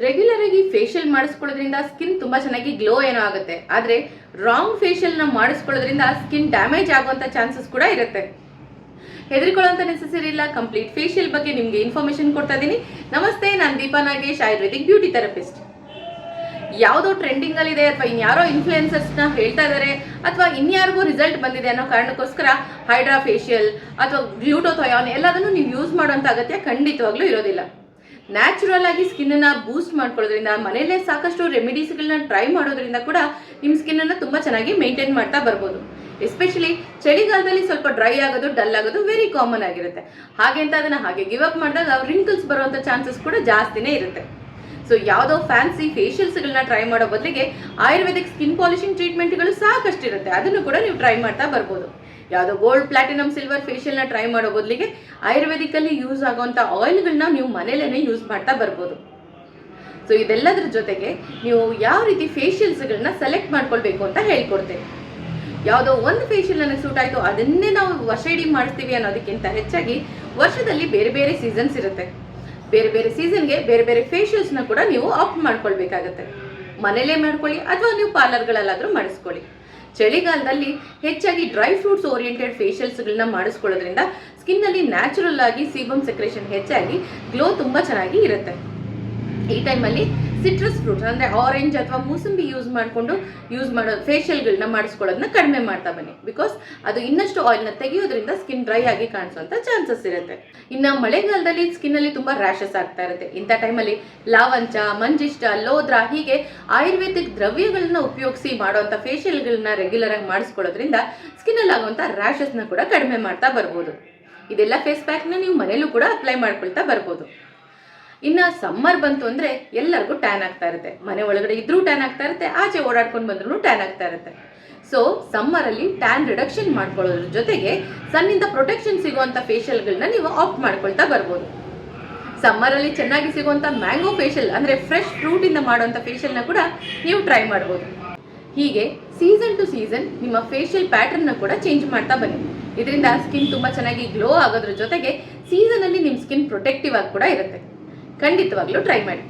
Regular ಆಗಿ facial ಮಾಡಿಸ್ಕೊಳ್ಳೋದ್ರಿಂದ skin ತುಂಬಾ ಚೆನ್ನಾಗಿ ಗ್ಲೋ ಏನೋ ಆಗುತ್ತೆ. ಆದ್ರೆ ರಾಂಗ್ ಫೇಶಿಯಲ್ ನ ಮಾಡಿಸ್ಕೊಳ್ಳೋದ್ರಿಂದ ಸ್ಕಿನ್ ಡ್ಯಾಮೇಜ್ ಆಗುವಂತ ಚಾನ್ಸಸ್ ಕೂಡ ಇರುತ್ತೆ. ಹೆದರಿಕೊಳ್ಳುವಂತ ನೆಸೆಸರಿ ಇಲ್ಲ. ಕಂಪ್ಲೀಟ್ ಫೇಶಿಯಲ್ ಬಗ್ಗೆ ನಿಮ್ಗೆ ಇನ್ಫಾರ್ಮೇಶನ್ ಕೊಡ್ತಾ ಇದ್ದೀನಿ. ನಮಸ್ತೆ, ನಾನು ದೀಪಾ ನಾಗೇಶ್, ಆಯುರ್ವೇದಿಕ್ ಬ್ಯೂಟಿ ಥೆರಪಿಸ್ಟ್. ಯಾವುದೋ ಟ್ರೆಂಡಿಂಗ್ ಅಲ್ಲಿ ಇದೆ ಅಥವಾ ಇನ್ಯಾರೋ ಇನ್ಫ್ಲುಯೆನ್ಸರ್ಸ್ ನ ಹೇಳ್ತಾ ಇದ್ದಾರೆ ಅಥವಾ ಇನ್ಯಾರಿಗೂ ರಿಸಲ್ಟ್ ಬಂದಿದೆ ಅನ್ನೋ ಕಾರಣಕ್ಕೋಸ್ಕರ ಹೈಡ್ರಾ ಫೇಶಿಯಲ್ ಅಥವಾ ಗ್ಲೂಟೋಥಯಾನ್ ಎಲ್ಲದನ್ನು ನೀವು ಯೂಸ್ ಮಾಡುವಂತ ಅಗತ್ಯ ಖಂಡಿತವಾಗ್ಲೂ ಇರೋದಿಲ್ಲ. ನ್ಯಾಚುರಲ್ ಆಗಿ ಸ್ಕಿನ್ ಅನ್ನ ಬೂಸ್ಟ್ ಮಾಡ್ಕೊಳ್ಳೋದ್ರಿಂದ, ಮನೆಯಲ್ಲೇ ಸಾಕಷ್ಟು ರೆಮಿಡೀಸ್ಗಳನ್ನ ಟ್ರೈ ಮಾಡೋದ್ರಿಂದ ಕೂಡ ನಿಮ್ಮ ಸ್ಕಿನ್ ಅನ್ನ ತುಂಬಾ ಚೆನ್ನಾಗಿ ಮೇಂಟೈನ್ ಮಾಡ್ತಾ ಬರ್ಬೋದು. ಎಸ್ಪೆಷಲಿ ಚಳಿಗಾಲದಲ್ಲಿ ಸ್ವಲ್ಪ ಡ್ರೈ ಆಗೋದು, ಡಲ್ ಆಗೋದು ವೆರಿ ಕಾಮನ್ ಆಗಿರುತ್ತೆ. ಹಾಗೆ ಅಂತ ಅದನ್ನ ಹಾಗೆ ಗಿವ್ ಅಪ್ ಮಾಡಿದಾಗ ರಿಂಕಲ್ಸ್ ಬರುವಂತ ಚಾನ್ಸಸ್ ಕೂಡ ಜಾಸ್ತಿನೇ ಇರುತ್ತೆ. ಸೊ ಯಾವುದೋ ಫ್ಯಾನ್ಸಿ ಫೇಶಿಯಲ್ಸ್ಗಳನ್ನ ಟ್ರೈ ಮಾಡೋ ಬದಲಿಗೆ ಆಯುರ್ವೇದಿಕ್ ಸ್ಕಿನ್ ಪಾಲಿಶಿಂಗ್ ಟ್ರೀಟ್ಮೆಂಟ್ಗಳು ಸಾಕಷ್ಟು ಇರುತ್ತೆ. ಅದನ್ನು ಕೂಡ ನೀವು ಟ್ರೈ ಮಾಡ್ತಾ ಬರ್ಬೋದು. ಯಾವುದೋ ಗೋಲ್ಡ್, ಪ್ಲಾಟಿನಮ್, ಸಿಲ್ವರ್ ಫೇಶಿಯಲ್ನ ಟ್ರೈ ಮಾಡೋ ಬದಲಿಗೆ ಆಯುರ್ವೇದಿಕ್ ಅಲ್ಲಿ ಯೂಸ್ ಆಗುವಂಥ ಆಯಿಲ್ಗಳನ್ನ ನೀವು ಮನೇಲೇನೆ ಯೂಸ್ ಮಾಡ್ತಾ ಬರ್ಬೋದು. ಸೊ ಇದೆಲ್ಲದ್ರ ಜೊತೆಗೆ ನೀವು ಯಾವ ರೀತಿ ಫೇಶಿಯಲ್ಸ್ಗಳನ್ನ ಸೆಲೆಕ್ಟ್ ಮಾಡ್ಕೊಳ್ಬೇಕು ಅಂತ ಹೇಳ್ಕೊಡ್ತೇನೆ. ಯಾವುದೋ ಒಂದು ಫೇಶಿಯಲ್ ನನಗೆ ಸೂಟ್ ಆಯಿತು ಅದನ್ನೇ ನಾವು ವರ್ಷ ಇಡೀ ಮಾಡಿಸ್ತೀವಿ ಅನ್ನೋದಕ್ಕಿಂತ ಹೆಚ್ಚಾಗಿ ವರ್ಷದಲ್ಲಿ ಬೇರೆ ಬೇರೆ ಸೀಸನ್ಸ್ ಇರುತ್ತೆ. ಬೇರೆ ಬೇರೆ ಸೀಸನ್ಗೆ ಬೇರೆ ಬೇರೆ ಫೇಶಿಯಲ್ಸ್ನ ಕೂಡ ನೀವು ಆಪ್ಟ್ ಮಾಡ್ಕೊಳ್ಬೇಕಾಗತ್ತೆ. ಮನೇಲೇ ಮಾಡ್ಕೊಳ್ಳಿ ಅಥವಾ ನೀವು ಪಾರ್ಲರ್ಗಳಲ್ಲಾದರೂ ಮಾಡಿಸ್ಕೊಳ್ಳಿ. ಚಳಿಗಾಲದಲ್ಲಿ ಹೆಚ್ಚಾಗಿ ಡ್ರೈ ಫ್ರೂಟ್ಸ್ ಓರಿಯೆಂಟೆಡ್ ಫೇಶಿಯಲ್ಸ್ಗಳನ್ನ ಮಾಡಿಸ್ಕೊಳ್ಳೋದ್ರಿಂದ ಸ್ಕಿನ್ನಲ್ಲಿ ನ್ಯಾಚುರಲ್ ಆಗಿ ಸೀಬಮ್ ಸೆಕ್ರೇಷನ್ ಹೆಚ್ಚಾಗಿ ಗ್ಲೋ ತುಂಬ ಚೆನ್ನಾಗಿ ಇರುತ್ತೆ. ಈ ಟೈಮಲ್ಲಿ ಸಿಟ್ರಸ್ ಫ್ರೂಟ್ಸ್ ಅಂದರೆ ಆರೆಂಜ್ ಅಥವಾ ಮೂಸಂಬಿ ಯೂಸ್ ಮಾಡೋ ಫೇಶಿಯಲ್ಗಳನ್ನ ಮಾಡಿಸ್ಕೊಳ್ಳೋದನ್ನ ಕಡಿಮೆ ಮಾಡ್ತಾ ಬನ್ನಿ. ಬಿಕಾಸ್ ಅದು ಇನ್ನಷ್ಟು ಆಯಿಲ್ನ ತೆಗೆಯೋದ್ರಿಂದ ಸ್ಕಿನ್ ಡ್ರೈ ಆಗಿ ಕಾಣಿಸುವಂಥ ಚಾನ್ಸಸ್ ಇರುತ್ತೆ. ಇನ್ನು ಮಳೆಗಾಲದಲ್ಲಿ ಸ್ಕಿನ್ನಲ್ಲಿ ತುಂಬ ರ್ಯಾಷಸ್ ಆಗ್ತಾ ಇರುತ್ತೆ. ಇಂಥ ಟೈಮಲ್ಲಿ ಲಾವಂಚ, ಮಂಜಿಷ್ಟ, ಲೋದ್ರ ಹೀಗೆ ಆಯುರ್ವೇದಿಕ್ ದ್ರವ್ಯಗಳನ್ನ ಉಪಯೋಗಿಸಿ ಮಾಡುವಂಥ ಫೇಶಿಯಲ್ಗಳನ್ನ ರೆಗ್ಯುಲರ್ ಆಗಿ ಮಾಡಿಸ್ಕೊಳ್ಳೋದ್ರಿಂದ ಸ್ಕಿನ್ನಲ್ಲಿ ಆಗುವಂಥ ರ್ಯಾಷಸ್ನ ಕೂಡ ಕಡಿಮೆ ಮಾಡ್ತಾ ಬರ್ಬೋದು. ಇದೆಲ್ಲ ಫೇಸ್ ಪ್ಯಾಕ್ನ ನೀವು ಮನೇಲೂ ಕೂಡ ಅಪ್ಲೈ ಮಾಡ್ಕೊಳ್ತಾ ಬರ್ಬೋದು. ಇನ್ನು ಸಮ್ಮರ್ ಬಂತು ಅಂದರೆ ಎಲ್ಲರಿಗೂ ಟ್ಯಾನ್ ಆಗ್ತಾ ಇರುತ್ತೆ. ಮನೆ ಒಳಗಡೆ ಇದ್ರೂ ಟ್ಯಾನ್ ಆಗ್ತಾ ಇರುತ್ತೆ, ಆಚೆ ಓಡಾಡ್ಕೊಂಡು ಬಂದ್ರೂ ಟ್ಯಾನ್ ಆಗ್ತಾ ಇರುತ್ತೆ. ಸೊ ಸಮ್ಮರಲ್ಲಿ ಟ್ಯಾನ್ ರಿಡಕ್ಷನ್ ಮಾಡ್ಕೊಳ್ಳೋದ್ರ ಜೊತೆಗೆ ಸನ್ನಿಂದ ಪ್ರೊಟೆಕ್ಷನ್ ಸಿಗುವಂಥ ಫೇಶಿಯಲ್ಗಳನ್ನ ನೀವು ಆಪ್ಟ್ ಮಾಡ್ಕೊಳ್ತಾ ಬರ್ಬೋದು. ಸಮ್ಮರಲ್ಲಿ ಚೆನ್ನಾಗಿ ಸಿಗುವಂಥ ಮ್ಯಾಂಗೋ ಫೇಶಿಯಲ್ ಅಂದರೆ ಫ್ರೆಶ್ ಫ್ರೂಟಿಂದ ಮಾಡುವಂಥ ಫೇಶಿಯಲ್ನ ಕೂಡ ನೀವು ಟ್ರೈ ಮಾಡ್ಬೋದು. ಹೀಗೆ ಸೀಸನ್ ಟು ಸೀಸನ್ ನಿಮ್ಮ ಫೇಶಿಯಲ್ ಪ್ಯಾಟರ್ನ್ನ ಕೂಡ ಚೇಂಜ್ ಮಾಡ್ತಾ ಬನ್ನಿ. ಇದರಿಂದ ಸ್ಕಿನ್ ತುಂಬ ಚೆನ್ನಾಗಿ ಗ್ಲೋ ಆಗೋದ್ರ ಜೊತೆಗೆ ಸೀಸನಲ್ಲಿ ನಿಮ್ಮ ಸ್ಕಿನ್ ಪ್ರೊಟೆಕ್ಟಿವ್ ಆಗಿ ಕೂಡ ಇರುತ್ತೆ. ಖಂಡಿತವಾಗ್ಲೂ ಟ್ರೈ ಮಾಡಿ.